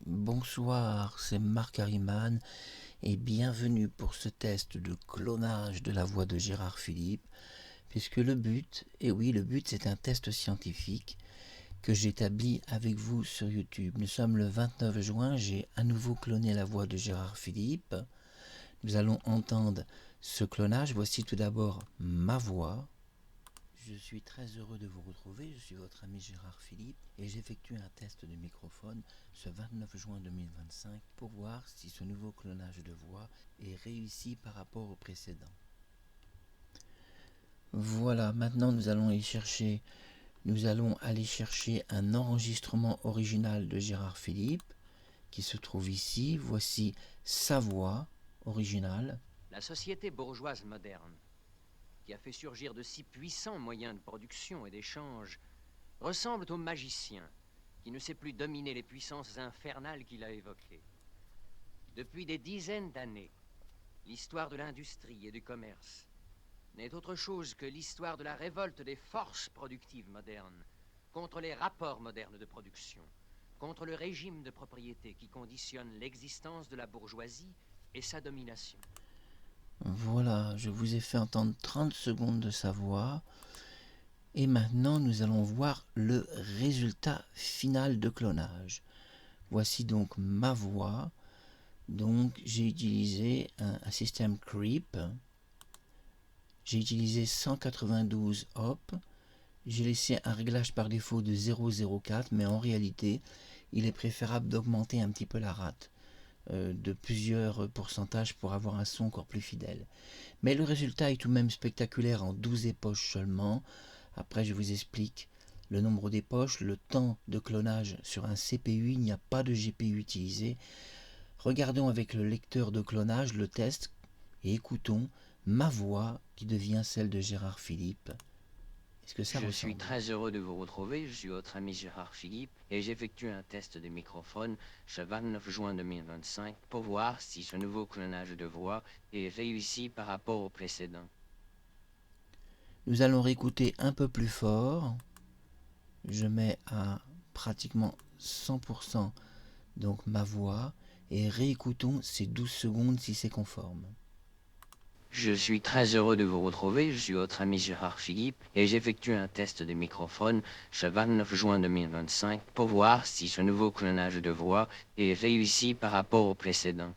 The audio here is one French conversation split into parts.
Bonsoir, c'est Marc Harriman et bienvenue pour ce test de clonage de la voix de Gérard Philippe, puisque le but c'est un test scientifique que j'établis avec vous sur YouTube. Nous sommes le 29 juin, j'ai à nouveau cloné la voix de Gérard Philippe. Nous allons entendre ce clonage. Voici tout d'abord ma voix. Je suis très heureux de vous retrouver, je suis votre ami Gérard Philippe et j'effectue un test de microphone ce 29 juin 2025 pour voir si ce nouveau clonage de voix est réussi par rapport au précédent. Voilà, maintenant nous allons aller chercher un enregistrement original de Gérard Philippe qui se trouve ici. Voici sa voix originale. La société bourgeoise moderne, qui a fait surgir de si puissants moyens de production et d'échange, ressemble au magicien qui ne sait plus dominer les puissances infernales qu'il a évoquées. Depuis des dizaines d'années, l'histoire de l'industrie et du commerce n'est autre chose que l'histoire de la révolte des forces productives modernes contre les rapports modernes de production, contre le régime de propriété qui conditionne l'existence de la bourgeoisie et sa domination. Voilà, je vous ai fait entendre 30 secondes de sa voix. Et maintenant, nous allons voir le résultat final de clonage. Voici donc ma voix. Donc, j'ai utilisé un système creep. J'ai utilisé 192 hop. J'ai laissé un réglage par défaut de 0,04, mais en réalité, il est préférable d'augmenter un petit peu la rate de plusieurs pourcentages pour avoir un son encore plus fidèle. Mais le résultat est tout de même spectaculaire en 12 époches seulement. Après, je vous explique le nombre des poches, le temps de clonage sur un CPU, il n'y a pas de GPU utilisé. Regardons avec le lecteur de clonage le test et écoutons ma voix qui devient celle de Gérard Philippe. Est-ce que ça Je ressemble? suis très heureux de vous retrouver, je suis votre ami Gérard Philippe et j'effectue un test de microphone ce 29 juin 2025 pour voir si ce nouveau clonage de voix est réussi par rapport au précédent. Nous allons réécouter un peu plus fort. Je mets à pratiquement 100% donc ma voix et réécoutons ces 12 secondes si c'est conforme. Je suis très heureux de vous retrouver, je suis votre ami Gérard Philippe et j'effectue un test de microphone ce 29 juin 2025 pour voir si ce nouveau clonage de voix est réussi par rapport au précédent.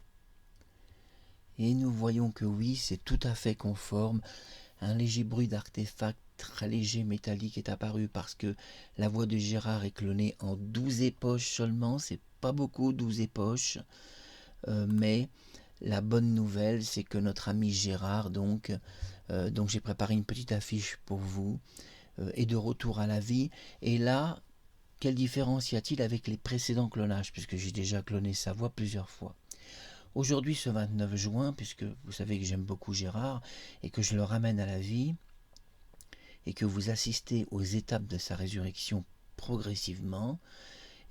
Et nous voyons que oui, c'est tout à fait conforme. Un léger bruit d'artefact très léger métallique est apparu parce que la voix de Gérard est clonée en 12 époches seulement. C'est pas beaucoup, 12 époches. Mais la bonne nouvelle, c'est que notre ami Gérard, donc j'ai préparé une petite affiche pour vous, est de retour à la vie. Et là, quelle différence y a-t-il avec les précédents clonages, puisque j'ai déjà cloné sa voix plusieurs fois. Aujourd'hui, ce 29 juin, puisque vous savez que j'aime beaucoup Gérard et que je le ramène à la vie, et que vous assistez aux étapes de sa résurrection progressivement,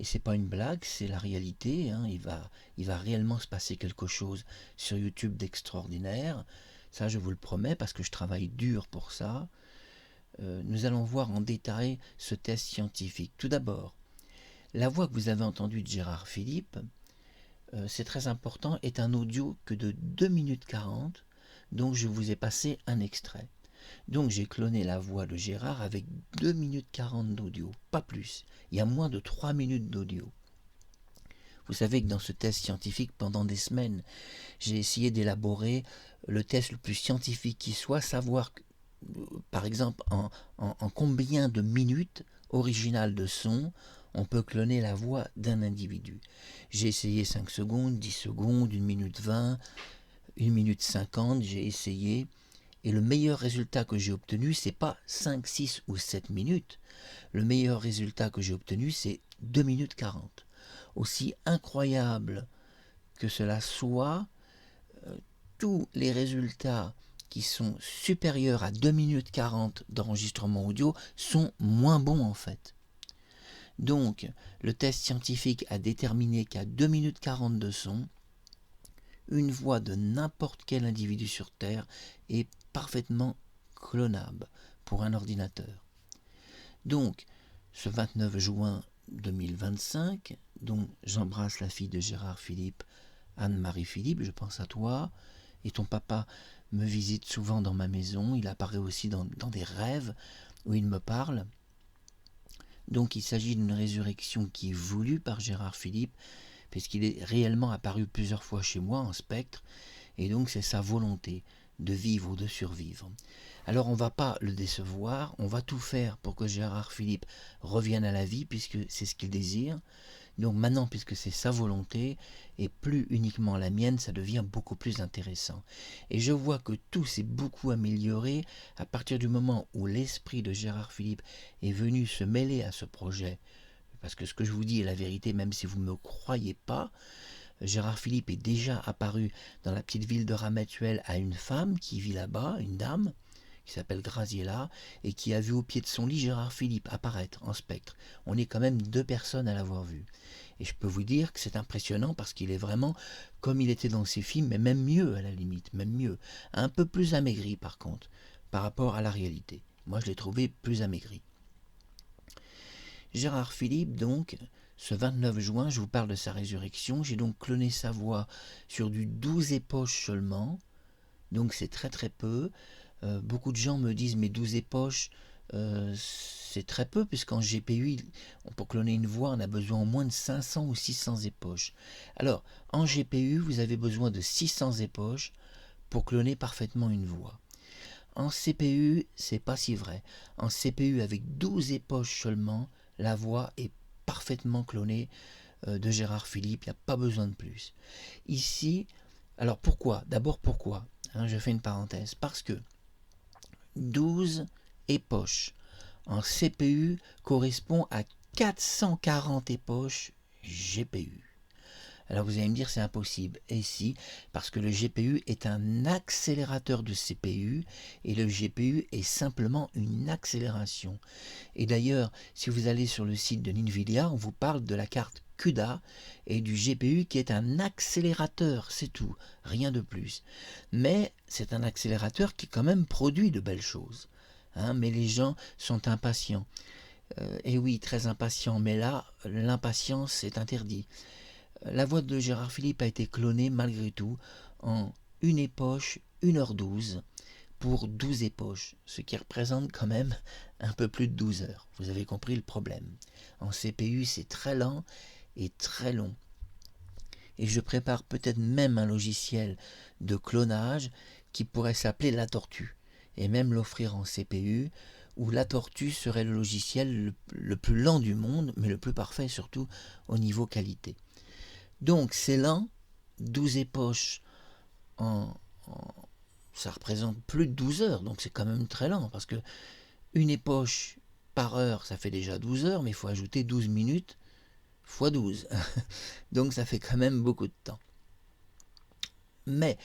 et c'est pas une blague, c'est la réalité, hein, il va réellement se passer quelque chose sur YouTube d'extraordinaire, ça je vous le promets parce que je travaille dur pour ça. Nous allons voir en détail ce test scientifique. Tout d'abord, la voix que vous avez entendue de Gérard Philippe, c'est très important, est un audio que de 2 minutes 40, donc je vous ai passé un extrait. Donc j'ai cloné la voix de Gérard avec 2 minutes 40 d'audio, pas plus. Il y a moins de 3 minutes d'audio. Vous savez que dans ce test scientifique, pendant des semaines, j'ai essayé d'élaborer le test le plus scientifique qui soit, savoir, par exemple, en combien de minutes originales de son on peut cloner la voix d'un individu. J'ai essayé 5 secondes, 10 secondes, 1 minute 20, 1 minute 50, j'ai essayé. Et le meilleur résultat que j'ai obtenu, c'est pas 5, 6 ou 7 minutes. Le meilleur résultat que j'ai obtenu, c'est 2 minutes 40. Aussi incroyable que cela soit, tous les résultats qui sont supérieurs à 2 minutes 40 d'enregistrement audio sont moins bons en fait. Donc, le test scientifique a déterminé qu'à 2 minutes 40 de son, une voix de n'importe quel individu sur Terre est parfaitement clonable pour un ordinateur. Donc, ce 29 juin 2025, donc j'embrasse la fille de Gérard Philippe, Anne-Marie Philippe, je pense à toi, et ton papa me visite souvent dans ma maison, il apparaît aussi dans des rêves où il me parle. Donc il s'agit d'une résurrection qui est voulue par Gérard Philippe, puisqu'il est réellement apparu plusieurs fois chez moi en spectre, et donc c'est sa volonté de vivre ou de survivre. Alors on ne va pas le décevoir, on va tout faire pour que Gérard Philippe revienne à la vie, puisque c'est ce qu'il désire. Donc maintenant, puisque c'est sa volonté, et plus uniquement la mienne, ça devient beaucoup plus intéressant. Et je vois que tout s'est beaucoup amélioré à partir du moment où l'esprit de Gérard Philippe est venu se mêler à ce projet. Parce que ce que je vous dis est la vérité, même si vous ne me croyez pas. Gérard Philippe est déjà apparu dans la petite ville de Ramatuelle à une femme qui vit là-bas, une dame, qui s'appelle Graziella, et qui a vu au pied de son lit Gérard Philippe apparaître en spectre. On est quand même 2 personnes à l'avoir vu. Et je peux vous dire que c'est impressionnant parce qu'il est vraiment comme il était dans ses films, mais même mieux à la limite, même mieux. Un peu plus amaigri par contre, par rapport à la réalité. Moi je l'ai trouvé plus amaigri. Gérard Philippe donc, ce 29 juin, je vous parle de sa résurrection, j'ai donc cloné sa voix sur du 12 époches seulement, donc c'est très très peu. Beaucoup de gens me disent mais 12 époches c'est très peu puisqu'en GPU pour cloner une voix on a besoin au moins de 500 ou 600 époches. Alors en GPU vous avez besoin de 600 époches pour cloner parfaitement une voix. En CPU c'est pas si vrai. En CPU avec 12 époches seulement la voix est parfaitement clonée de Gérard Philippe, il n'y a pas besoin de plus. Ici, alors pourquoi? D'abord pourquoi? Je fais une parenthèse. Parce que 12 époches en CPU correspond à 440 époches GPU. Alors vous allez me dire c'est impossible. Et si, parce que le GPU est un accélérateur de CPU et le GPU est simplement une accélération. Et d'ailleurs, si vous allez sur le site de NVIDIA, on vous parle de la carte CUDA et du GPU qui est un accélérateur, c'est tout, rien de plus. Mais c'est un accélérateur qui quand même produit de belles choses. Mais les gens sont impatients. Et oui, très impatients, mais là, l'impatience est interdit. La voix de Gérard Philippe a été clonée malgré tout en une époche, 1h12 pour 12 époches, ce qui représente quand même un peu plus de 12 heures. Vous avez compris le problème. En CPU, c'est très lent et très long. Et je prépare peut-être même un logiciel de clonage qui pourrait s'appeler La Tortue, et même l'offrir en CPU, où La Tortue serait le logiciel le plus lent du monde, mais le plus parfait surtout au niveau qualité. Donc c'est lent, 12 époches ça représente plus de 12 heures, donc c'est quand même très lent, parce que une époche par heure, ça fait déjà 12 heures, mais il faut ajouter 12 minutes fois 12. Donc ça fait quand même beaucoup de temps. Mais,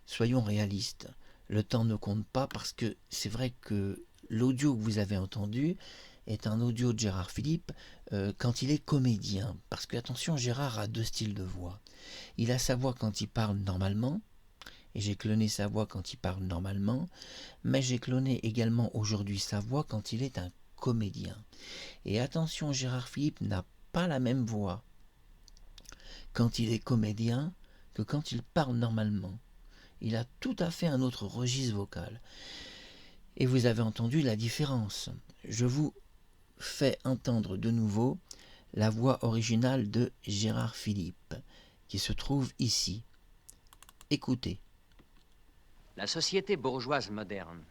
soyons réalistes, le temps ne compte pas, parce que c'est vrai que l'audio que vous avez entendu est un audio de Gérard Philippe quand il est comédien. Parce que, attention, Gérard a 2 styles de voix. Il a sa voix quand il parle normalement, et j'ai cloné sa voix quand il parle normalement, mais j'ai cloné également aujourd'hui sa voix quand il est un comédien. Et attention, Gérard Philippe n'a pas la même voix quand il est comédien que quand il parle normalement. Il a tout à fait un autre registre vocal. Et vous avez entendu la différence. Je vous fais entendre de nouveau la voix originale de Gérard Philippe, qui se trouve ici. Écoutez. La société bourgeoise moderne,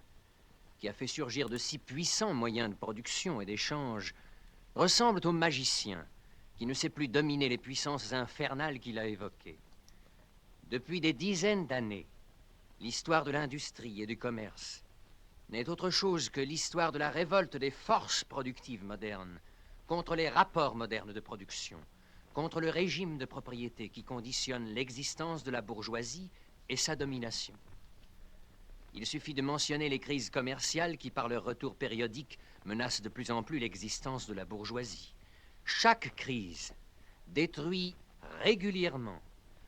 qui a fait surgir de si puissants moyens de production et d'échange, ressemble au magicien qui ne sait plus dominer les puissances infernales qu'il a évoquées. Depuis des dizaines d'années, l'histoire de l'industrie et du commerce n'est autre chose que l'histoire de la révolte des forces productives modernes contre les rapports modernes de production, contre le régime de propriété qui conditionne l'existence de la bourgeoisie et sa domination. Il suffit de mentionner les crises commerciales qui, par leur retour périodique, menacent de plus en plus l'existence de la bourgeoisie. Chaque crise détruit régulièrement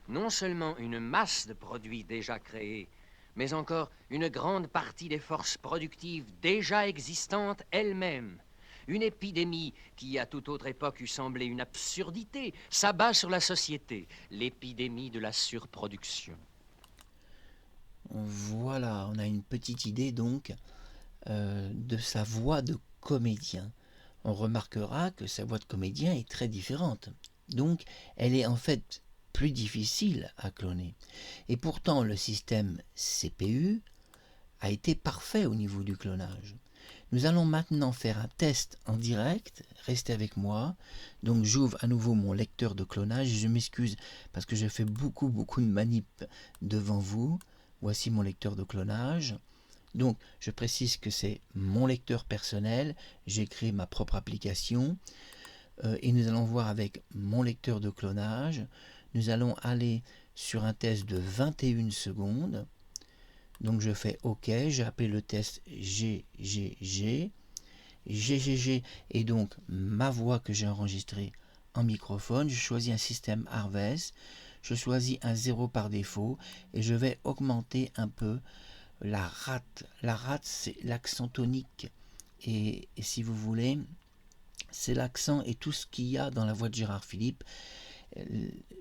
non seulement une masse de produits déjà créés, mais encore une grande partie des forces productives déjà existantes elles-mêmes. Une épidémie qui, à toute autre époque, eût semblé une absurdité, s'abat sur la société. L'épidémie de la surproduction. Voilà, on a une petite idée donc de sa voix de comédien. On remarquera que sa voix de comédien est très différente. Donc, elle est en fait plus difficile à cloner. Et pourtant, le système CPU a été parfait au niveau du clonage. Nous allons maintenant faire un test en direct. Restez avec moi. Donc j'ouvre à nouveau mon lecteur de clonage. Je m'excuse parce que je fais beaucoup de manip devant vous. Voici mon lecteur de clonage. Donc je précise que c'est mon lecteur personnel. J'ai créé ma propre application. Et nous allons voir avec mon lecteur de clonage. Nous allons aller sur un test de 21 secondes. Donc je fais OK, j'ai appelé le test GGG. GGG est donc ma voix que j'ai enregistrée en microphone. Je choisis un système Harvest. Je choisis un 0 par défaut et je vais augmenter un peu la rate. La rate, c'est l'accent tonique. Et si vous voulez, c'est l'accent et tout ce qu'il y a dans la voix de Gérard Philipe.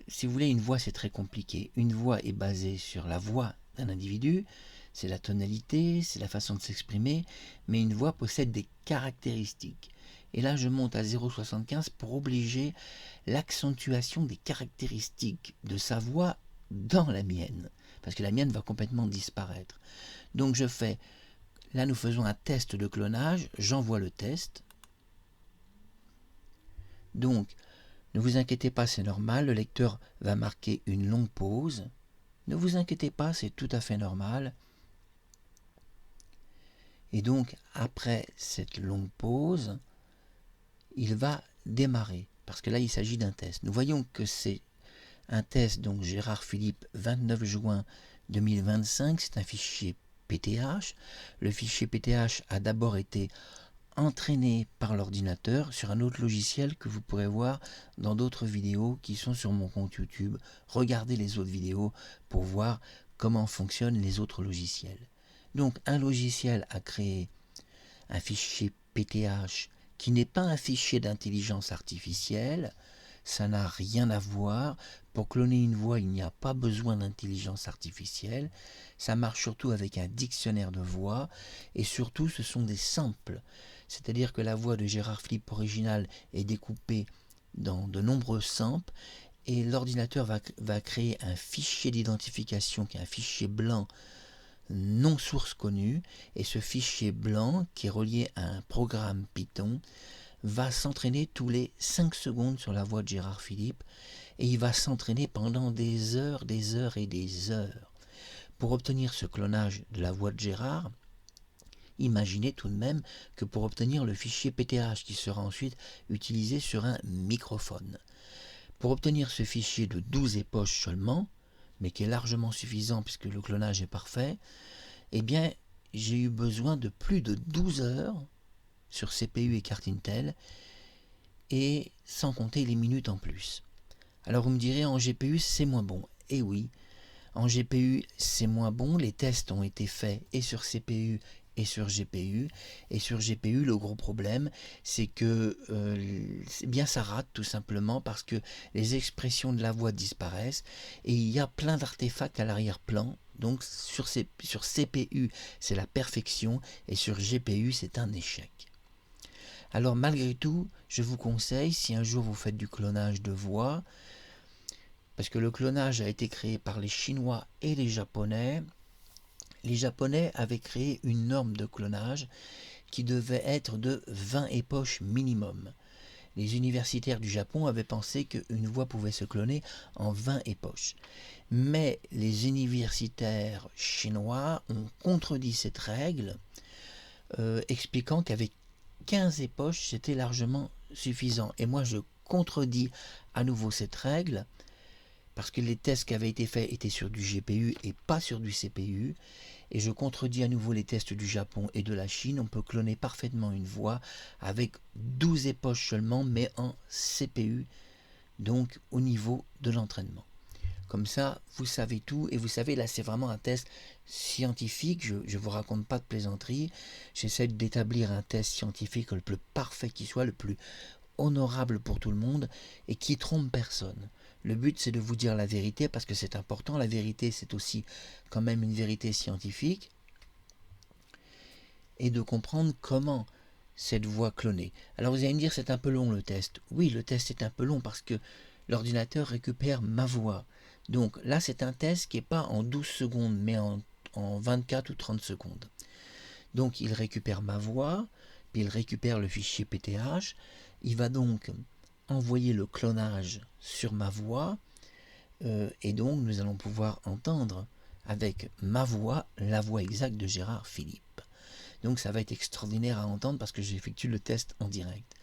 Si vous voulez, une voix, c'est très compliqué. Une voix est basée sur la voix d'un individu, c'est la tonalité, c'est la façon de s'exprimer, mais une voix possède des caractéristiques. Et là, je monte à 0,75 pour obliger l'accentuation des caractéristiques de sa voix dans la mienne, parce que la mienne va complètement disparaître. Donc je fais, là nous faisons un test de clonage, j'envoie le test. Donc, ne vous inquiétez pas, c'est normal, le lecteur va marquer une longue pause. Ne vous inquiétez pas, c'est tout à fait normal. Et donc, après cette longue pause, il va démarrer. Parce que là, il s'agit d'un test. Nous voyons que c'est un test, donc Gérard Philipe, 29 juin 2025. C'est un fichier PTH. Le fichier PTH a d'abord été entraîné par l'ordinateur sur un autre logiciel que vous pourrez voir dans d'autres vidéos qui sont sur mon compte YouTube. Regardez les autres vidéos pour voir comment fonctionnent les autres logiciels. Donc un logiciel a créé un fichier PTH qui n'est pas un fichier d'intelligence artificielle, ça n'a rien à voir. Pour cloner une voix, il n'y a pas besoin d'intelligence artificielle. Ça marche surtout avec un dictionnaire de voix et surtout ce sont des samples. C'est-à-dire que la voix de Gérard Philipe originale est découpée dans de nombreux samples et l'ordinateur va créer un fichier d'identification qui est un fichier blanc non source connue et ce fichier blanc qui est relié à un programme Python va s'entraîner tous les 5 secondes sur la voix de Gérard Philipe et il va s'entraîner pendant des heures et des heures. Pour obtenir ce clonage de la voix de Gérard, imaginez tout de même que pour obtenir le fichier PTH qui sera ensuite utilisé sur un microphone. Pour obtenir ce fichier de 12 époches seulement, mais qui est largement suffisant puisque le clonage est parfait, eh bien j'ai eu besoin de plus de 12 heures sur CPU et carte Intel, et sans compter les minutes en plus. Alors vous me direz, en GPU c'est moins bon. Eh oui, en GPU c'est moins bon, les tests ont été faits et sur CPU et sur GPU, et sur GPU le gros problème c'est que bien ça rate tout simplement parce que les expressions de la voix disparaissent et il y a plein d'artefacts à l'arrière-plan. Donc sur CPU c'est la perfection et sur GPU c'est un échec. Alors malgré tout, je vous conseille, si un jour vous faites du clonage de voix, parce que le clonage a été créé par les Chinois et les Japonais avaient créé une norme de clonage qui devait être de 20 époches minimum. Les universitaires du Japon avaient pensé qu'une voix pouvait se cloner en 20 époches. Mais les universitaires chinois ont contredit cette règle, expliquant qu'avec 15 époches, c'était largement suffisant. Et moi, je contredis à nouveau cette règle, parce que les tests qui avaient été faits étaient sur du GPU et pas sur du CPU. Et je contredis à nouveau les tests du Japon et de la Chine. On peut cloner parfaitement une voix avec 12 époches seulement, mais en CPU, donc au niveau de l'entraînement. Comme ça, vous savez tout. Et vous savez, là, c'est vraiment un test scientifique. Je ne vous raconte pas de plaisanterie. J'essaie d'établir un test scientifique le plus parfait qui soit, le plus honorable pour tout le monde et qui trompe personne. Le but, c'est de vous dire la vérité parce que c'est important. La vérité, c'est aussi quand même une vérité scientifique. Et de comprendre comment cette voix clonée. Alors vous allez me dire, c'est un peu long le test. Oui, le test est un peu long parce que l'ordinateur récupère ma voix. Donc là, c'est un test qui n'est pas en 12 secondes, mais en 24 ou 30 secondes. Donc il récupère ma voix, puis il récupère le fichier PTH. Il va donc envoyer le clonage sur ma voix. Et donc nous allons pouvoir entendre avec ma voix la voix exacte de Gérard Philippe. Donc ça va être extraordinaire à entendre parce que j'effectue le test en direct.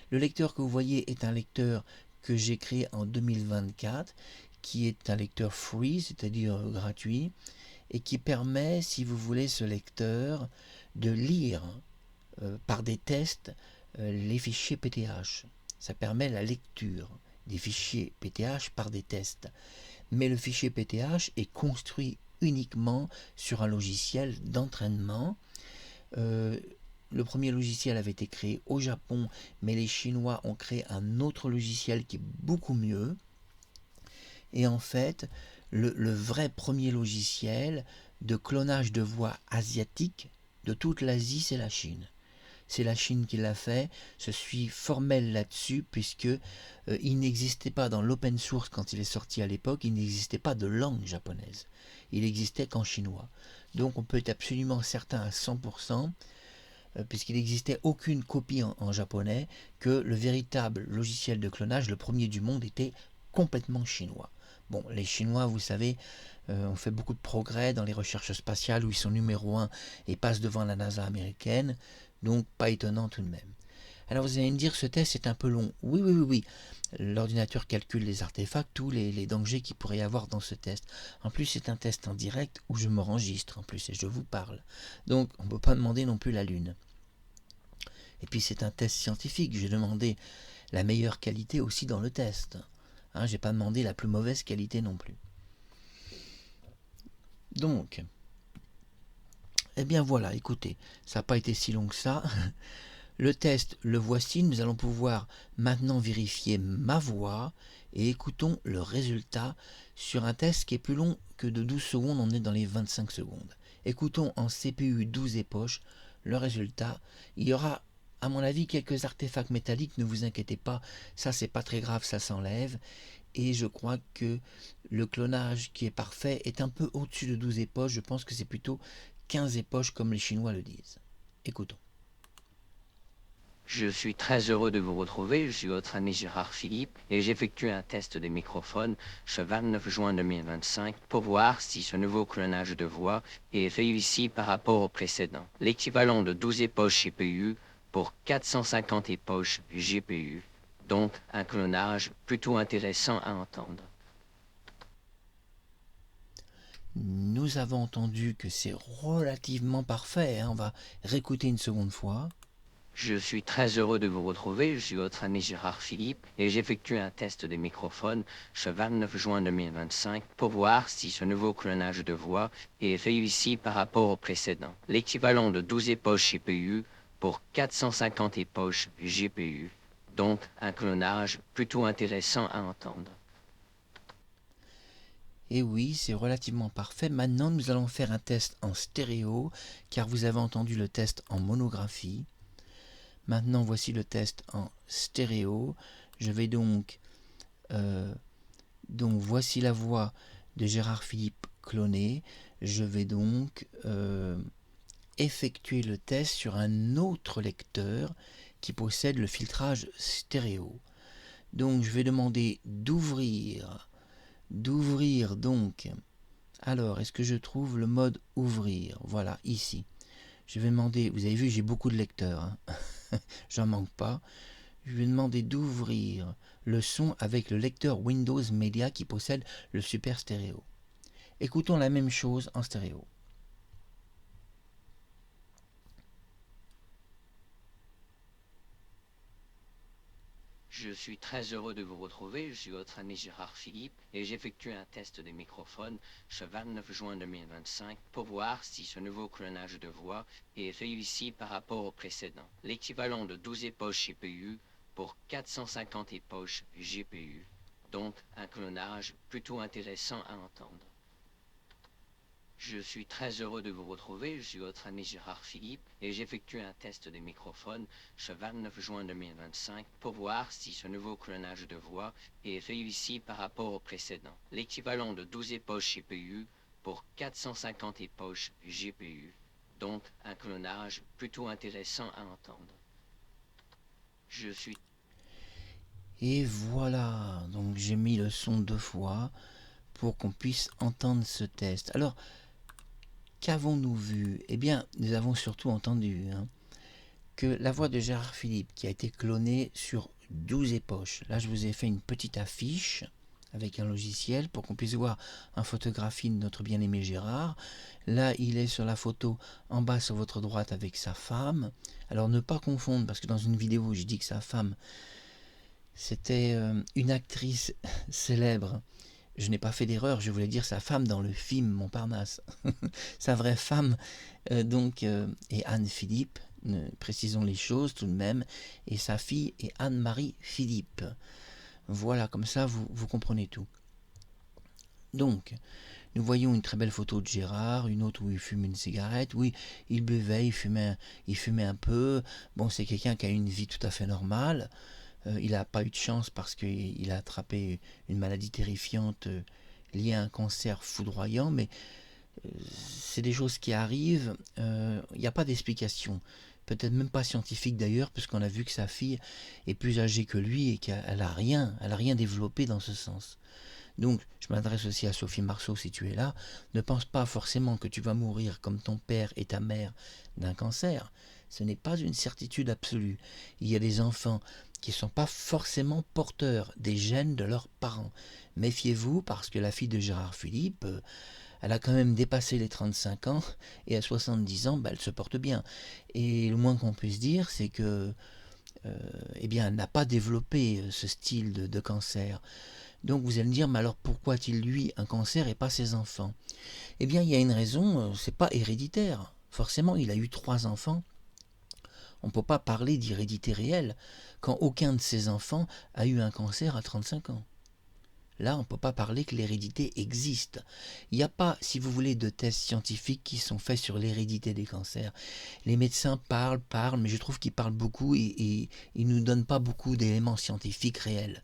Le lecteur que vous voyez est un lecteur que j'ai créé en 2024, qui est un lecteur free, c'est-à-dire gratuit, et qui permet, si vous voulez, ce lecteur de lire par des tests les fichiers PTH. Ça permet la lecture des fichiers PTH par des tests. Mais le fichier PTH est construit uniquement sur un logiciel d'entraînement. Le premier logiciel avait été créé au Japon, mais les Chinois ont créé un autre logiciel qui est beaucoup mieux. Et en fait, le vrai premier logiciel de clonage de voix asiatique de toute l'Asie, c'est la Chine. C'est la Chine qui l'a fait. Je suis formel là-dessus puisque il n'existait pas dans l'open source quand il est sorti à l'époque, il n'existait pas de langue japonaise. Il existait qu'en chinois. Donc on peut être absolument certain à 100%, puisqu'il n'existait aucune copie en japonais, que le véritable logiciel de clonage, le premier du monde, était complètement chinois. Bon, les Chinois, vous savez, ont fait beaucoup de progrès dans les recherches spatiales où ils sont numéro 1 et passent devant la NASA américaine, donc pas étonnant tout de même. Alors vous allez me dire, ce test est un peu long. Oui, oui, oui, oui. L'ordinateur calcule les artefacts, tous les dangers qu'il pourrait y avoir dans ce test. En plus, c'est un test en direct où je m'enregistre en plus et je vous parle. Donc, on ne peut pas demander non plus la lune. Et puis, c'est un test scientifique. J'ai demandé la meilleure qualité aussi dans le test. Hein, j'ai pas demandé la plus mauvaise qualité non plus. Donc, eh bien voilà, écoutez, ça n'a pas été si long que ça. Le test, le voici, nous allons pouvoir maintenant vérifier ma voix et écoutons le résultat sur un test qui est plus long que de 12 secondes, on est dans les 25 secondes. Écoutons en CPU 12 et poche le résultat. Il y aura, à mon avis, quelques artefacts métalliques, ne vous inquiétez pas, ça c'est pas très grave, ça s'enlève. Et je crois que le clonage qui est parfait est un peu au-dessus de 12 époches, je pense que c'est plutôt 15 époches comme les Chinois le disent. Écoutons. Je suis très heureux de vous retrouver, je suis votre ami Gérard Philippe et j'effectue un test des microphones ce 29 juin 2025 pour voir si ce nouveau clonage de voix est réussi par rapport au précédent. L'équivalent de 12 époches CPU pour 450 époches GPU, donc un clonage plutôt intéressant à entendre. Nous avons entendu que c'est relativement parfait, hein. On va réécouter une seconde fois. Je suis très heureux de vous retrouver, je suis votre ami Gérard Philippe et j'effectue un test des microphones ce 29 juin 2025 pour voir si ce nouveau clonage de voix est réussi par rapport au précédent. L'équivalent de 12 époches CPU pour 450 époches GPU, donc un clonage plutôt intéressant à entendre. Et oui, c'est relativement parfait. Maintenant, nous allons faire un test en stéréo, car vous avez entendu le test en monographie. Maintenant, voici le test en stéréo. Je vais donc voici la voix de Gérard Philippe clonée. Je vais donc effectuer le test sur un autre lecteur qui possède le filtrage stéréo. Donc, je vais demander d'ouvrir donc. Alors, est-ce que je trouve le mode ouvrir? Voilà, ici. Je vais demander, vous avez vu, j'ai beaucoup de lecteurs, hein. J'en manque pas. Je vais demander d'ouvrir le son avec le lecteur Windows Media qui possède le super stéréo. Écoutons la même chose en stéréo. Je suis très heureux de vous retrouver. Je suis votre ami Gérard Philippe et j'effectue un test des microphones ce 29 juin 2025 pour voir si ce nouveau clonage de voix est réussi par rapport au précédent. L'équivalent de 12 époches CPU pour 450 époches GPU. Donc un clonage plutôt intéressant à entendre. Je suis très heureux de vous retrouver. Je suis votre ami Gérard Philippe et j'effectue un test des microphones ce 29 juin 2025 pour voir si ce nouveau clonage de voix est réussi par rapport au précédent. L'équivalent de 12 époches CPU pour 450 époches GPU. Donc un clonage plutôt intéressant à entendre. Je suis... Et voilà, donc j'ai mis le son 2 fois pour qu'on puisse entendre ce test. Alors, qu'avons-nous vu? Eh bien, nous avons surtout entendu que la voix de Gérard Philippe, qui a été clonée sur 12 époches. Là, je vous ai fait une petite affiche avec un logiciel pour qu'on puisse voir une photographie de notre bien-aimé Gérard. Là, il est sur la photo en bas sur votre droite avec sa femme. Alors, ne pas confondre, parce que dans une vidéo, j'ai dit que sa femme, c'était une actrice célèbre. Je n'ai pas fait d'erreur, je voulais dire sa femme dans le film Montparnasse. Sa vraie femme, est Anne Philippe, précisons les choses tout de même, et sa fille est Anne-Marie Philippe. Voilà, comme ça vous comprenez tout. Donc, nous voyons une très belle photo de Gérard, une autre où il fume une cigarette. Oui, il buvait, il fumait un peu. Bon, c'est quelqu'un qui a une vie tout à fait normale. Il n'a pas eu de chance parce qu'il a attrapé une maladie terrifiante liée à un cancer foudroyant, mais c'est des choses qui arrivent. Il n'y a pas d'explication. Peut-être même pas scientifique d'ailleurs, puisqu'on a vu que sa fille est plus âgée que lui et qu'elle n'a rien développé dans ce sens. Donc, je m'adresse aussi à Sophie Marceau, si tu es là. Ne pense pas forcément que tu vas mourir comme ton père et ta mère d'un cancer. Ce n'est pas une certitude absolue. Il y a des enfants qui ne sont pas forcément porteurs des gènes de leurs parents. Méfiez-vous, parce que la fille de Gérard Philippe, elle a quand même dépassé les 35 ans, et à 70 ans, elle se porte bien. Et le moins qu'on puisse dire, c'est que elle n'a pas développé ce style de cancer. Donc vous allez me dire, mais alors pourquoi a-t-il lui un cancer et pas ses enfants? Eh bien, il y a une raison, c'est pas héréditaire. Forcément, il a eu 3 enfants. On ne peut pas parler d'hérédité réelle quand aucun de ses enfants a eu un cancer à 35 ans. Là, on ne peut pas parler que l'hérédité existe. Il n'y a pas, si vous voulez, de tests scientifiques qui sont faits sur l'hérédité des cancers. Les médecins parlent, mais je trouve qu'ils parlent beaucoup et ils ne nous donnent pas beaucoup d'éléments scientifiques réels.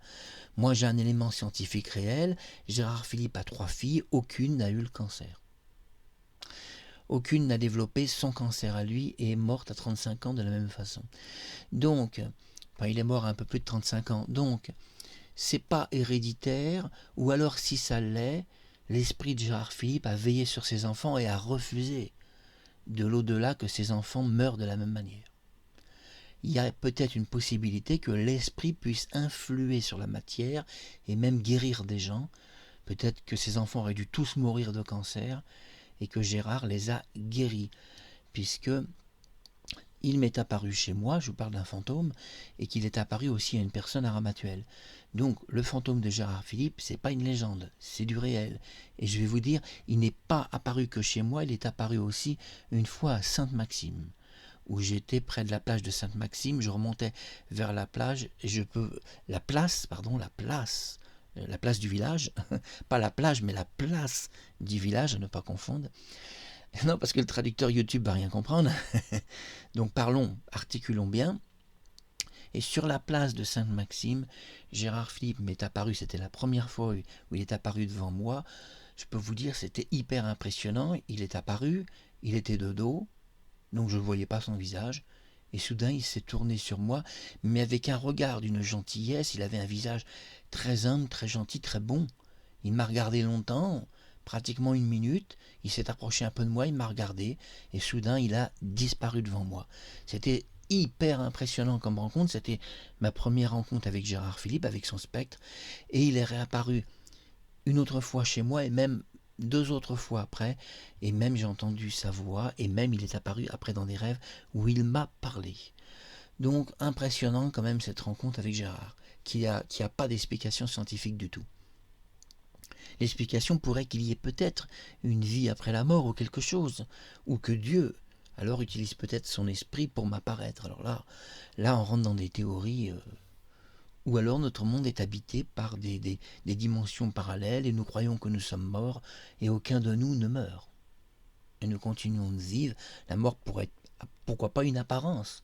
Moi, j'ai un élément scientifique réel. Gérard Philippe a 3 filles, aucune n'a eu le cancer. Aucune n'a développé son cancer à lui et est morte à 35 ans de la même façon. Donc, il est mort à un peu plus de 35 ans. Donc, c'est pas héréditaire, ou alors si ça l'est, l'esprit de Gérard Philippe a veillé sur ses enfants et a refusé de l'au-delà que ses enfants meurent de la même manière. Il y a peut-être une possibilité que l'esprit puisse influer sur la matière et même guérir des gens. Peut-être que ses enfants auraient dû tous mourir de cancer et que Gérard les a guéris, puisque il m'est apparu chez moi, je vous parle d'un fantôme, et qu'il est apparu aussi à une personne à Ramatuelle. Donc le fantôme de Gérard Philippe, c'est pas une légende, c'est du réel. Et je vais vous dire, il n'est pas apparu que chez moi, il est apparu aussi une fois à Sainte-Maxime, où j'étais près de la plage de Sainte-Maxime, je remontais vers la plage, et la place du village, pas la plage, mais la place du village, à ne pas confondre. Non, parce que le traducteur YouTube va rien comprendre. Donc parlons, articulons bien. Et sur la place de Sainte-Maxime, Gérard Philippe m'est apparu, c'était la première fois où il est apparu devant moi. Je peux vous dire, c'était hyper impressionnant. Il est apparu, il était de dos, donc je ne voyais pas son visage. Et soudain, il s'est tourné sur moi, mais avec un regard d'une gentillesse. Il avait un visage très humble, très gentil, très bon. Il m'a regardé longtemps, pratiquement 1 minute. Il s'est approché un peu de moi, il m'a regardé, et soudain, il a disparu devant moi. C'était hyper impressionnant comme rencontre. C'était ma première rencontre avec Gérard Philippe, avec son spectre, et il est réapparu une autre fois chez moi, et même 2 autres fois après, et même j'ai entendu sa voix, et même il est apparu après dans des rêves où il m'a parlé. Donc impressionnant quand même cette rencontre avec Gérard. qui a pas d'explication scientifique du tout. L'explication pourrait qu'il y ait peut-être une vie après la mort ou quelque chose, ou que Dieu alors utilise peut-être son esprit pour m'apparaître. Alors là on rentre dans des théories, ou alors notre monde est habité par des dimensions parallèles et nous croyons que nous sommes morts et aucun de nous ne meurt. Et nous continuons de vivre. La mort pourrait être, pourquoi pas une apparence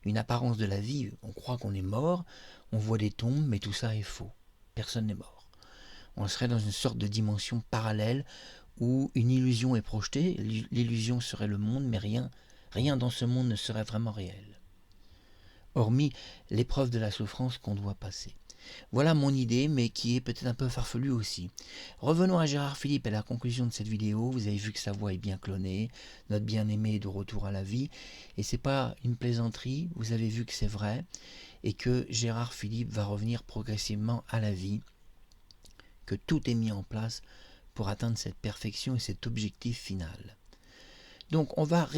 de la vie. On croit qu'on est mort, on voit des tombes, mais tout ça est faux. Personne n'est mort. On serait dans une sorte de dimension parallèle où une illusion est projetée. L'illusion serait le monde, mais rien dans ce monde ne serait vraiment réel, hormis l'épreuve de la souffrance qu'on doit passer. Voilà mon idée, mais qui est peut-être un peu farfelue aussi. Revenons à Gérard Philipe et à la conclusion de cette vidéo. Vous avez vu que sa voix est bien clonée, notre bien-aimé est de retour à la vie, et c'est pas une plaisanterie, vous avez vu que c'est vrai, et que Gérard Philipe va revenir progressivement à la vie, que tout est mis en place pour atteindre cette perfection et cet objectif final. Donc on va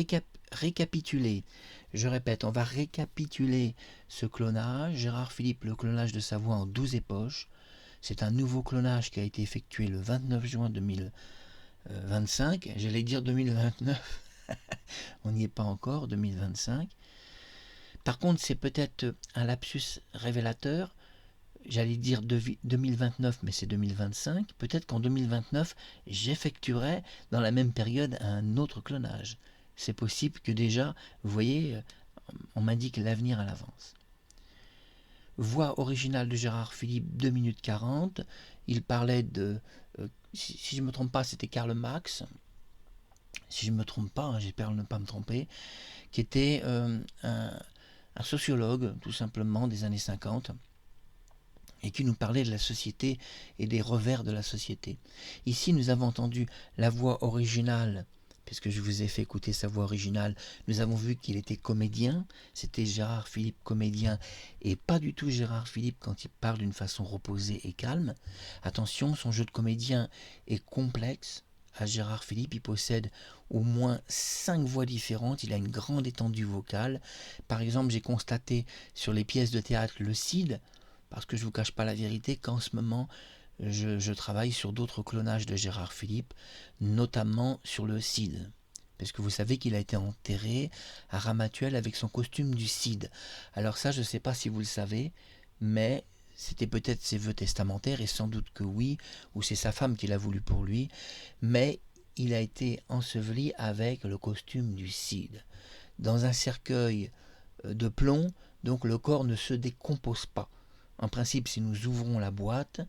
récapituler, je répète, on va récapituler ce clonage. Gérard Philipe, le clonage de sa voix en 12 époches. C'est un nouveau clonage qui a été effectué le 29 juin 2025. J'allais dire 2029, on n'y est pas encore, 2025. Par contre, c'est peut-être un lapsus révélateur. J'allais dire 2029, mais c'est 2025. Peut-être qu'en 2029, j'effectuerai dans la même période un autre clonage. C'est possible que déjà, vous voyez, on m'indique l'avenir à l'avance. Voix originale de Gérard Philipe, 2 minutes 40. Il parlait de, si je ne me trompe pas, c'était Karl Marx. Si je ne me trompe pas, hein, j'espère ne pas me tromper, qui était un sociologue, tout simplement, des années 50. Et qui nous parlait de la société et des revers de la société. Ici, nous avons entendu la voix originale, puisque je vous ai fait écouter sa voix originale. Nous avons vu qu'il était comédien, c'était Gérard Philipe comédien, et pas du tout Gérard Philipe quand il parle d'une façon reposée et calme. Attention, son jeu de comédien est complexe. À Gérard Philipe, il possède au moins 5 voix différentes, il a une grande étendue vocale. Par exemple, j'ai constaté sur les pièces de théâtre Le Cid, parce que je ne vous cache pas la vérité qu'en ce moment, je travaille sur d'autres clonages de Gérard Philipe, notamment sur le Cid. Parce que vous savez qu'il a été enterré à Ramatuelle avec son costume du Cid. Alors ça, je ne sais pas si vous le savez, mais c'était peut-être ses vœux testamentaires, et sans doute que oui, ou c'est sa femme qui l'a voulu pour lui, mais il a été enseveli avec le costume du Cid. Dans un cercueil de plomb, donc le corps ne se décompose pas. En principe, si nous ouvrons la boîte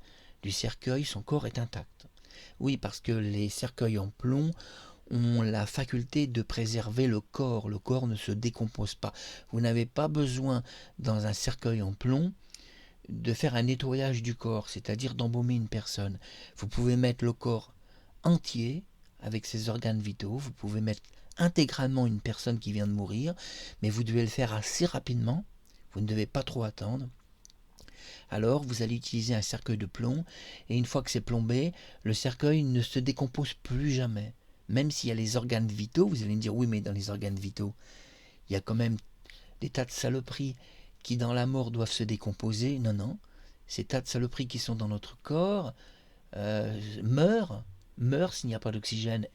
du cercueil, son corps est intact. Oui, parce que les cercueils en plomb ont la faculté de préserver le corps. Le corps ne se décompose pas. Vous n'avez pas besoin, dans un cercueil en plomb, de faire un nettoyage du corps, c'est-à-dire d'embaumer une personne. Vous pouvez mettre le corps entier, avec ses organes vitaux, vous pouvez mettre intégralement une personne qui vient de mourir, mais vous devez le faire assez rapidement, vous ne devez pas trop attendre. Alors vous allez utiliser un cercueil de plomb, et une fois que c'est plombé, le cercueil ne se décompose plus jamais. Même s'il y a les organes vitaux, vous allez me dire oui, mais dans les organes vitaux, il y a quand même des tas de saloperies qui dans la mort doivent se décomposer. Non, non, ces tas de saloperies qui sont dans notre corps meurent s'il n'y a pas d'oxygène.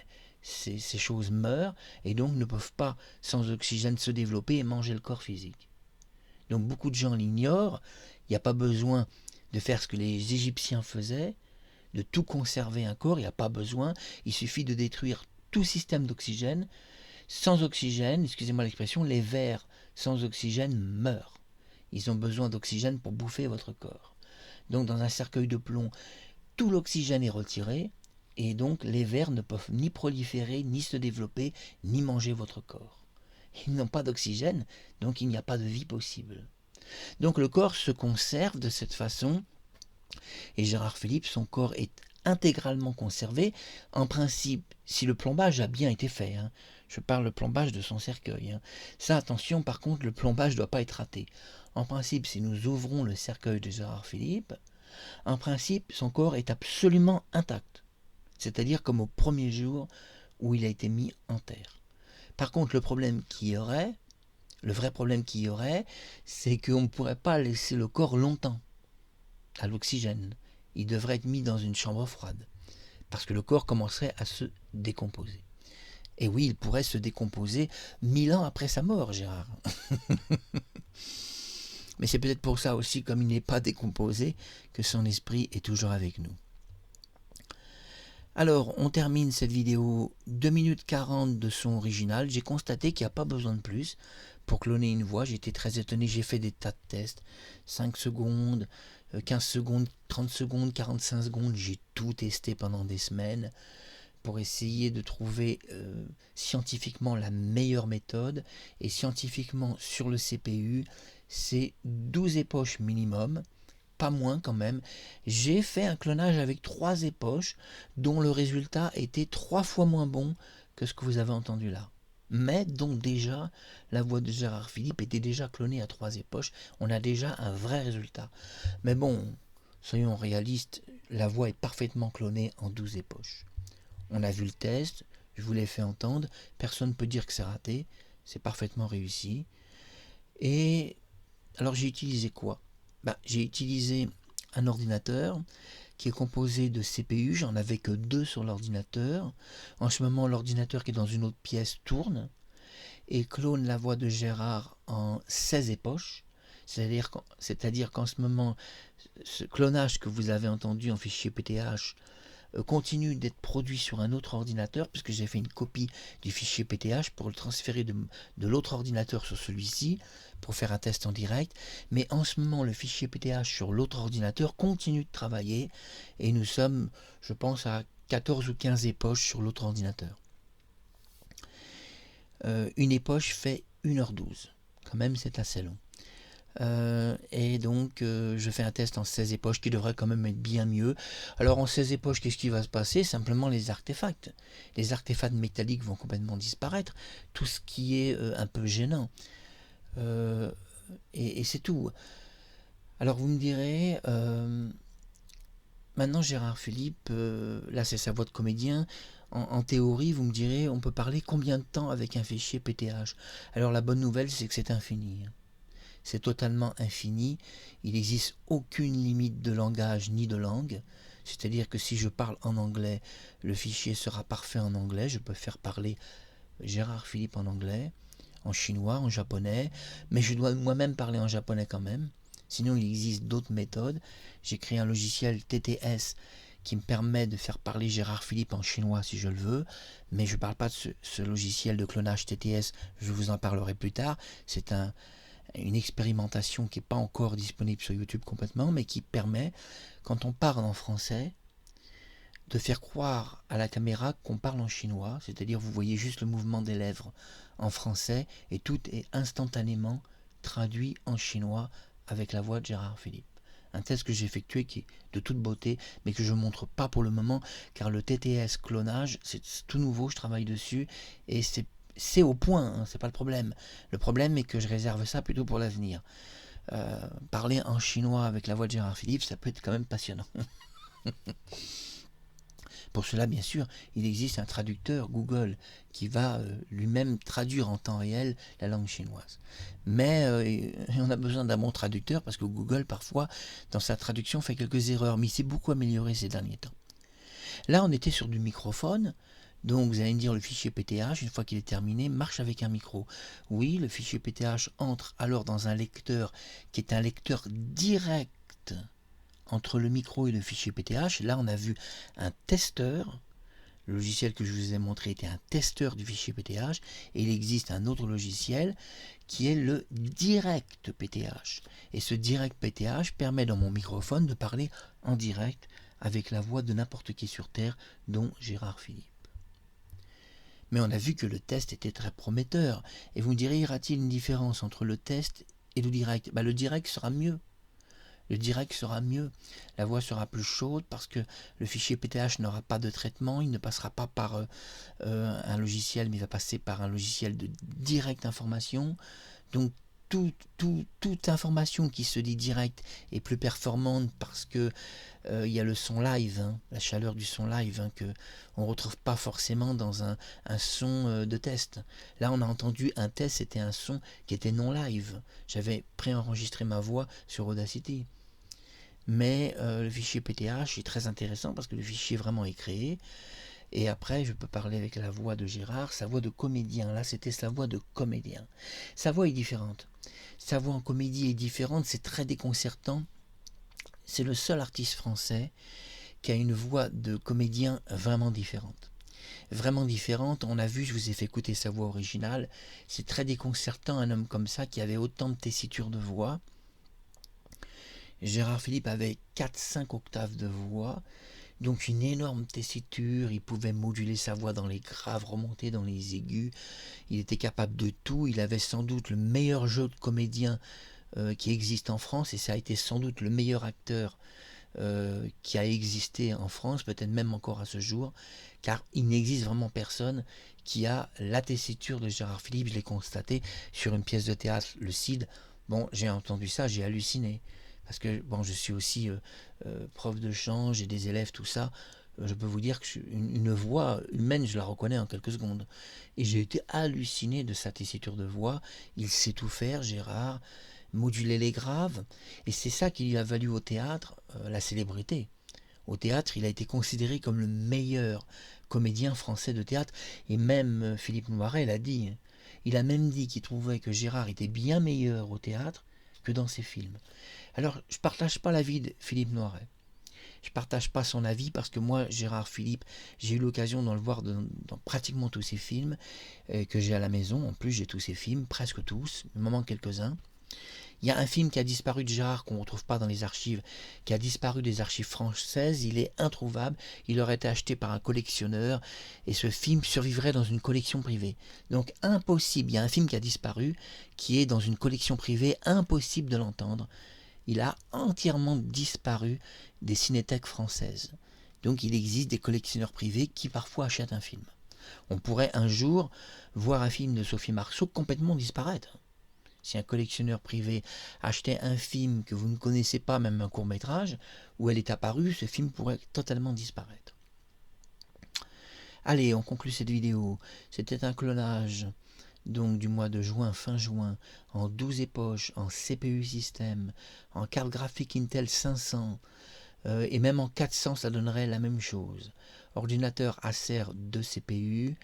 Ces choses meurent et donc ne peuvent pas sans oxygène se développer et manger le corps physique. Donc beaucoup de gens l'ignorent. Il n'y a pas besoin de faire ce que les Égyptiens faisaient, de tout conserver un corps, il n'y a pas besoin. Il suffit de détruire tout système d'oxygène. Sans oxygène, excusez-moi l'expression, les vers sans oxygène meurent. Ils ont besoin d'oxygène pour bouffer votre corps. Donc dans un cercueil de plomb, tout l'oxygène est retiré, et donc les vers ne peuvent ni proliférer, ni se développer, ni manger votre corps. Ils n'ont pas d'oxygène, donc il n'y a pas de vie possible. Donc le corps se conserve de cette façon, et Gérard Philipe, son corps est intégralement conservé, en principe, si le plombage a bien été fait. Je parle le plombage de son cercueil. Ça, attention, par contre, le plombage ne doit pas être raté. En principe, si nous ouvrons le cercueil de Gérard Philipe, en principe, son corps est absolument intact. C'est-à-dire comme au premier jour où il a été mis en terre. Par contre, le vrai problème qu'il y aurait, c'est qu'on ne pourrait pas laisser le corps longtemps. à l'oxygène. Il devrait être mis dans une chambre froide, parce que le corps commencerait à se décomposer. Et oui, il pourrait se décomposer 1000 ans après sa mort, Gérard. Mais c'est peut-être pour ça aussi, comme il n'est pas décomposé, que son esprit est toujours avec nous. Alors, on termine cette vidéo 2 minutes 40 de son original. J'ai constaté qu'il n'y a pas besoin de plus pour cloner une voix. J'étais très étonné, j'ai fait des tas de tests. 5 secondes, 15 secondes, 30 secondes, 45 secondes. J'ai tout testé pendant des semaines pour essayer de trouver scientifiquement la meilleure méthode. Et scientifiquement, sur le CPU, c'est 12 époches minimum. Pas moins quand même. J'ai fait un clonage avec 3 époches dont le résultat était 3 fois moins bon que ce que vous avez entendu là. Mais dont déjà la voix de Gérard Philippe était déjà clonée à 3 époches. On a déjà un vrai résultat. Mais bon, soyons réalistes, la voix est parfaitement clonée en 12 époches. On a vu le test, je vous l'ai fait entendre, personne ne peut dire que c'est raté, c'est parfaitement réussi. Et alors j'ai utilisé quoi? J'ai utilisé un ordinateur qui est composé de CPU, j'en avais que 2 sur l'ordinateur. En ce moment, l'ordinateur qui est dans une autre pièce tourne et clone la voix de Gérard en 16 époches. C'est-à-dire qu'en ce moment, ce clonage que vous avez entendu en fichier PTH continue d'être produit sur un autre ordinateur, puisque j'ai fait une copie du fichier PTH pour le transférer de l'autre ordinateur sur celui-ci, pour faire un test en direct. Mais en ce moment, le fichier PTH sur l'autre ordinateur continue de travailler, et nous sommes, je pense, à 14 ou 15 époches sur l'autre ordinateur. Une époche fait 1h12. Quand même, c'est assez long. Et donc je fais un test en 16 époches qui devrait quand même être bien mieux. Alors en 16 époches, qu'est-ce qui va se passer? Simplement les artefacts. Les artefacts métalliques vont complètement disparaître. Tout ce qui est un peu gênant. Et c'est tout. Alors vous me direz, maintenant Gérard Philippe, là c'est sa voix de comédien. En théorie, vous me direz, on peut parler combien de temps avec un fichier PTH? Alors la bonne nouvelle, c'est que c'est infini. C'est totalement infini, il n'existe aucune limite de langage ni de langue, c'est-à-dire que si je parle en anglais, le fichier sera parfait en anglais, je peux faire parler Gérard Philippe en anglais, en chinois, en japonais, mais je dois moi-même parler en japonais quand même, sinon il existe d'autres méthodes. J'ai créé un logiciel TTS qui me permet de faire parler Gérard Philippe en chinois si je le veux, mais je ne parle pas de ce logiciel de clonage TTS, je vous en parlerai plus tard, c'est une expérimentation qui n'est pas encore disponible sur YouTube complètement, mais qui permet, quand on parle en français, de faire croire à la caméra qu'on parle en chinois, c'est-à-dire vous voyez juste le mouvement des lèvres en français et tout est instantanément traduit en chinois avec la voix de Gérard Philippe. Un test que j'ai effectué qui est de toute beauté, mais que je ne montre pas pour le moment, car le TTS clonage, c'est tout nouveau, je travaille dessus, et c'est au point, hein, c'est pas le problème. Le problème est que je réserve ça plutôt pour l'avenir. Parler en chinois avec la voix de Gérard Philippe, ça peut être quand même passionnant. Pour cela, bien sûr, il existe un traducteur Google qui va lui-même traduire en temps réel la langue chinoise. Mais on a besoin d'un bon traducteur parce que Google, parfois, dans sa traduction, fait quelques erreurs, mais il s'est beaucoup amélioré ces derniers temps. Là, on était sur du microphone. Donc vous allez me dire le fichier PTH, une fois qu'il est terminé, marche avec un micro. Oui, le fichier PTH entre alors dans un lecteur qui est un lecteur direct entre le micro et le fichier PTH. Là, on a vu un testeur. Le logiciel que je vous ai montré était un testeur du fichier PTH. Et il existe un autre logiciel qui est le direct PTH. Et ce direct PTH permet dans mon microphone de parler en direct avec la voix de n'importe qui sur Terre, dont Gérard Philippe. Mais on a vu que le test était très prometteur. Et vous me direz, y aura-t-il une différence entre le test et le direct? Le direct sera mieux. Le direct sera mieux. La voix sera plus chaude parce que le fichier PTH n'aura pas de traitement. Il ne passera pas par un logiciel, mais il va passer par un logiciel de direct information. Donc, toute information qui se dit direct est plus performante parce que il y a le son live, hein, la chaleur du son live que on ne retrouve pas forcément dans un son de test. Là, on a entendu un test, c'était un son qui était non live. J'avais préenregistré ma voix sur Audacity. mais le fichier PTH est très intéressant parce que le fichier vraiment est créé. Et après, je peux parler avec la voix de Gérard, sa voix de comédien. Là, c'était sa voix de comédien. Sa voix est différente. Sa voix en comédie est différente, c'est très déconcertant. C'est le seul artiste français qui a une voix de comédien vraiment différente. Vraiment différente, on a vu, je vous ai fait écouter sa voix originale. C'est très déconcertant, un homme comme ça qui avait autant de tessiture de voix. Gérard Philippe avait 4-5 octaves de voix. Donc une énorme tessiture, il pouvait moduler sa voix dans les graves, remonter dans les aigus, il était capable de tout, il avait sans doute le meilleur jeu de comédien qui existe en France, et ça a été sans doute le meilleur acteur qui a existé en France, peut-être même encore à ce jour, car il n'existe vraiment personne qui a la tessiture de Gérard Philippe. Je l'ai constaté sur une pièce de théâtre, Le Cid. Bon, j'ai entendu ça, j'ai halluciné. Parce que bon, je suis aussi prof de chant, j'ai des élèves, tout ça. Je peux vous dire que une voix humaine, je la reconnais en quelques secondes. Et j'ai été halluciné de sa tessiture de voix. Il sait tout faire, Gérard, moduler les graves. Et c'est ça qui lui a valu au théâtre la célébrité. Au théâtre, il a été considéré comme le meilleur comédien français de théâtre. Et même Philippe Noiret l'a dit. Il a même dit qu'il trouvait que Gérard était bien meilleur au théâtre que dans ses films. Alors, je ne partage pas l'avis de Philippe Noiret. Je ne partage pas son avis parce que moi, Gérard Philippe, j'ai eu l'occasion de le voir dans pratiquement tous ses films que j'ai à la maison. En plus, j'ai tous ses films, presque tous, il me manque quelques-uns. Il y a un film qui a disparu de Gérard qu'on ne retrouve pas dans les archives, qui a disparu des archives françaises. Il est introuvable. Il aurait été acheté par un collectionneur et ce film survivrait dans une collection privée. Donc impossible. Il y a un film qui a disparu, qui est dans une collection privée. Impossible de l'entendre. Il a entièrement disparu des cinéthèques françaises. Donc il existe des collectionneurs privés qui parfois achètent un film. On pourrait un jour voir un film de Sophie Marceau complètement disparaître. Si un collectionneur privé achetait un film que vous ne connaissez pas, même un court-métrage, où elle est apparue, ce film pourrait totalement disparaître. Allez, on conclut cette vidéo. C'était un clonage donc du mois de juin, fin juin, en 12 époches, en CPU système, en carte graphique Intel 500, et même en 400, ça donnerait la même chose. Ordinateur Acer 2 CPU.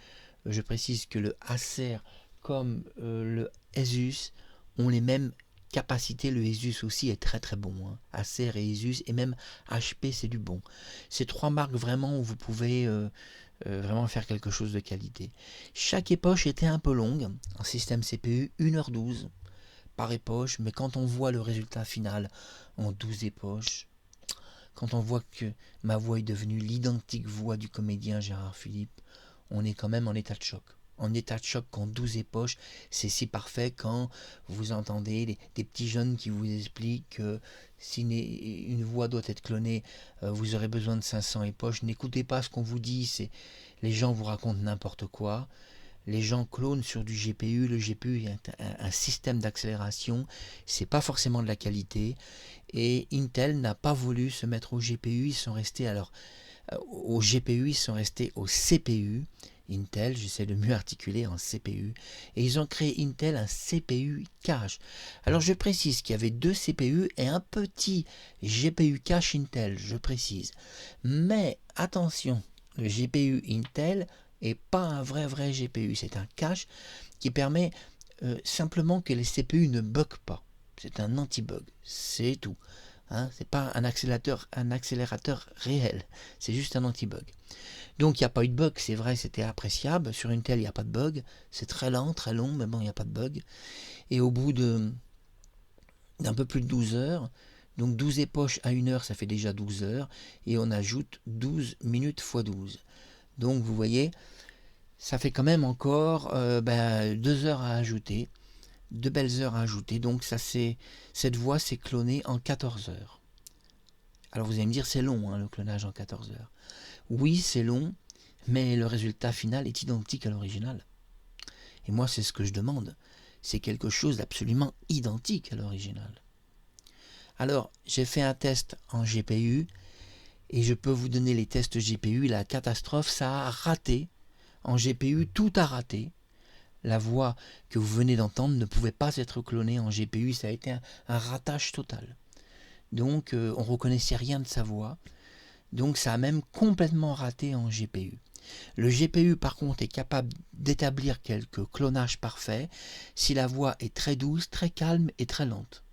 Je précise que le Acer comme le Asus ont les mêmes capacités. Le Asus aussi est très très bon. Acer et Asus, et même HP, c'est du bon. C'est trois marques vraiment où vous pouvez vraiment faire quelque chose de qualité. Chaque époche était un peu longue. En système CPU, 1h12 par époche. Mais quand on voit le résultat final en 12 époches, quand on voit que ma voix est devenue l'identique voix du comédien Gérard Philippe, on est quand même en état de choc. En état de choc qu'en 12 époches, c'est si parfait quand vous entendez des petits jeunes qui vous expliquent que si une voix doit être clonée, vous aurez besoin de 500 époches. N'écoutez pas ce qu'on vous dit, les gens vous racontent n'importe quoi. Les gens clonent sur du GPU. Le GPU est un système d'accélération, c'est pas forcément de la qualité. Et Intel n'a pas voulu se mettre au GPU, ils sont restés au GPU, ils sont restés au CPU. Intel, j'essaie de mieux articuler, en CPU, et ils ont créé Intel un CPU cache. Alors je précise qu'il y avait deux CPU et un petit GPU cache Intel, je précise. Mais attention, le GPU Intel n'est pas un vrai GPU, c'est un cache qui permet simplement que les CPU ne bug pas. C'est un anti-bug, c'est tout. C'est pas un accélérateur réel, c'est juste un anti-bug. Donc il n'y a pas eu de bug, c'est vrai, c'était appréciable. Sur Intel, il n'y a pas de bug. C'est très lent, très long, mais bon, il n'y a pas de bug. Et au bout d'un peu plus de 12 heures, donc 12 époches à 1 heure, ça fait déjà 12 heures. Et on ajoute 12 minutes x 12. Donc vous voyez, ça fait quand même encore 2 heures à ajouter. 2 belles heures à ajouter. Donc cette voix s'est clonée en 14 heures. Alors vous allez me dire, c'est long, le clonage en 14 heures. Oui, c'est long, mais le résultat final est identique à l'original. Et moi, c'est ce que je demande. C'est quelque chose d'absolument identique à l'original. Alors, j'ai fait un test en GPU, et je peux vous donner les tests GPU. La catastrophe, ça a raté. En GPU, tout a raté. La voix que vous venez d'entendre ne pouvait pas être clonée en GPU. Ça a été un ratage total. Donc on reconnaissait rien de sa voix. Donc ça a même complètement raté en GPU. Le GPU par contre est capable d'établir quelques clonages parfaits si la voix est très douce, très calme et très lente.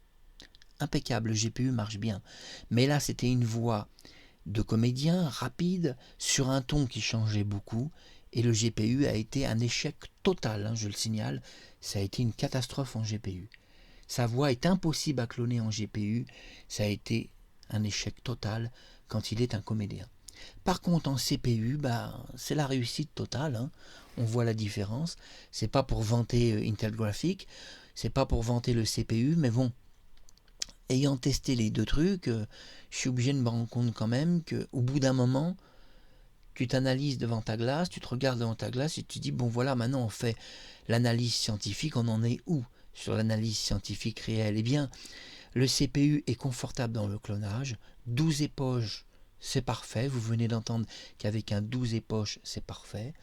Impeccable, le GPU marche bien. Mais là c'était une voix de comédien rapide sur un ton qui changeait beaucoup et le GPU a été un échec total, hein, je le signale, ça a été une catastrophe en GPU. Sa voix est impossible à cloner en GPU, ça a été un échec total quand il est un comédien. Par contre en CPU, c'est la réussite totale, hein. On voit la différence. C'est pas pour vanter Intel Graphics, c'est pas pour vanter le CPU, mais bon, ayant testé les deux trucs, je suis obligé de me rendre compte quand même qu'au bout d'un moment, tu t'analyses devant ta glace, tu te regardes devant ta glace et tu te dis, bon voilà, maintenant on fait l'analyse scientifique, on en est où sur l'analyse scientifique réelle? Eh bien, le CPU est confortable dans le clonage, 12 époches, c'est parfait, vous venez d'entendre qu'avec un 12 époches, c'est parfait,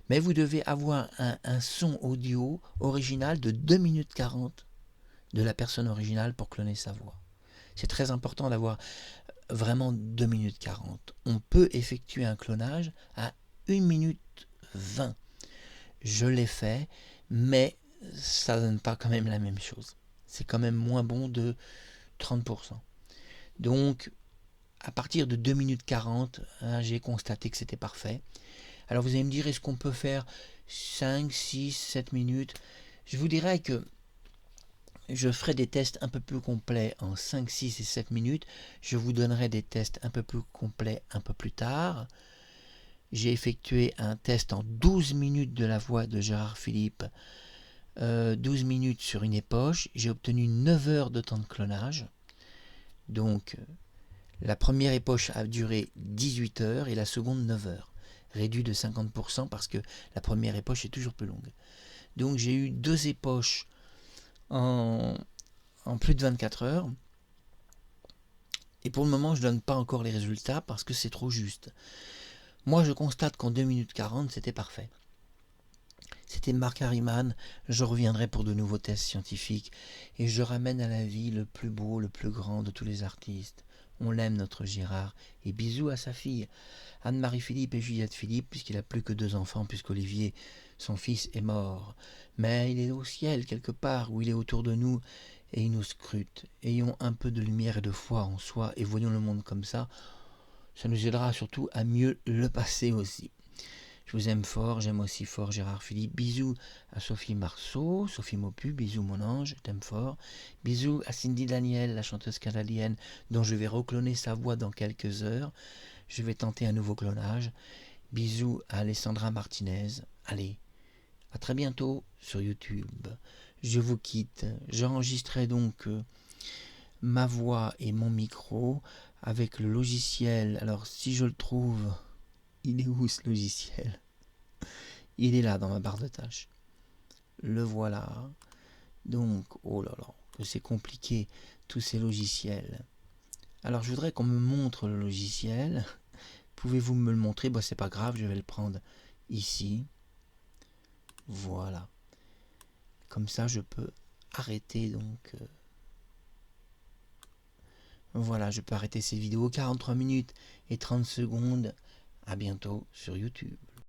mais vous devez avoir un son audio original de 2 minutes 40 de la personne originale pour cloner sa voix. C'est très important d'avoir vraiment 2 minutes 40. On peut effectuer un clonage à 1 minute 20. Je l'ai fait, mais ça ne donne pas quand même la même chose. C'est quand même moins bon de 30%. Donc, à partir de 2 minutes 40, hein, j'ai constaté que c'était parfait. Alors vous allez me dire, est-ce qu'on peut faire 5, 6, 7 minutes? Je vous dirais que je ferai des tests un peu plus complets en 5, 6 et 7 minutes. Je vous donnerai des tests un peu plus complets un peu plus tard. J'ai effectué un test en 12 minutes de la voix de Gérard Philippe. 12 minutes sur une époche. J'ai obtenu 9 heures de temps de clonage. Donc, la première époche a duré 18 heures et la seconde 9 heures. Réduit de 50% parce que la première époche est toujours plus longue. Donc, j'ai eu 2 époches en plus de 24 heures. Et pour le moment, je ne donne pas encore les résultats parce que c'est trop juste. Moi, je constate qu'en 2 minutes 40, c'était parfait. C'était Marc Harriman. Je reviendrai pour de nouveaux tests scientifiques et je ramène à la vie le plus beau, le plus grand de tous les artistes. On l'aime, notre Gérard. Et bisous à sa fille, Anne-Marie Philippe et Juliette Philippe, puisqu'il n'a plus que 2 enfants, puisqu'Olivier, son fils, est mort. Mais il est au ciel, quelque part, où il est autour de nous, et il nous scrute. Ayons un peu de lumière et de foi en soi, et voyons le monde comme ça. Ça nous aidera surtout à mieux le passer aussi. Je vous aime fort, j'aime aussi fort Gérard Philippe. Bisous à Sophie Marceau, Sophie Mopu, bisous mon ange, je t'aime fort. Bisous à Cindy Daniel, la chanteuse canadienne, dont je vais recloner sa voix dans quelques heures. Je vais tenter un nouveau clonage. Bisous à Alessandra Martinez. Allez, à très bientôt sur YouTube. Je vous quitte. J'enregistrerai donc ma voix et mon micro avec le logiciel. Alors si je le trouve, il est où ce logiciel? Il est là dans ma barre de tâches. Le voilà. Donc, oh là là, que c'est compliqué tous ces logiciels. Alors je voudrais qu'on me montre le logiciel. Pouvez-vous me le montrer? C'est pas grave, je vais le prendre ici. Voilà. Comme ça, je peux arrêter donc. Voilà, je peux arrêter ces vidéos. 43 minutes et 30 secondes. À bientôt sur YouTube.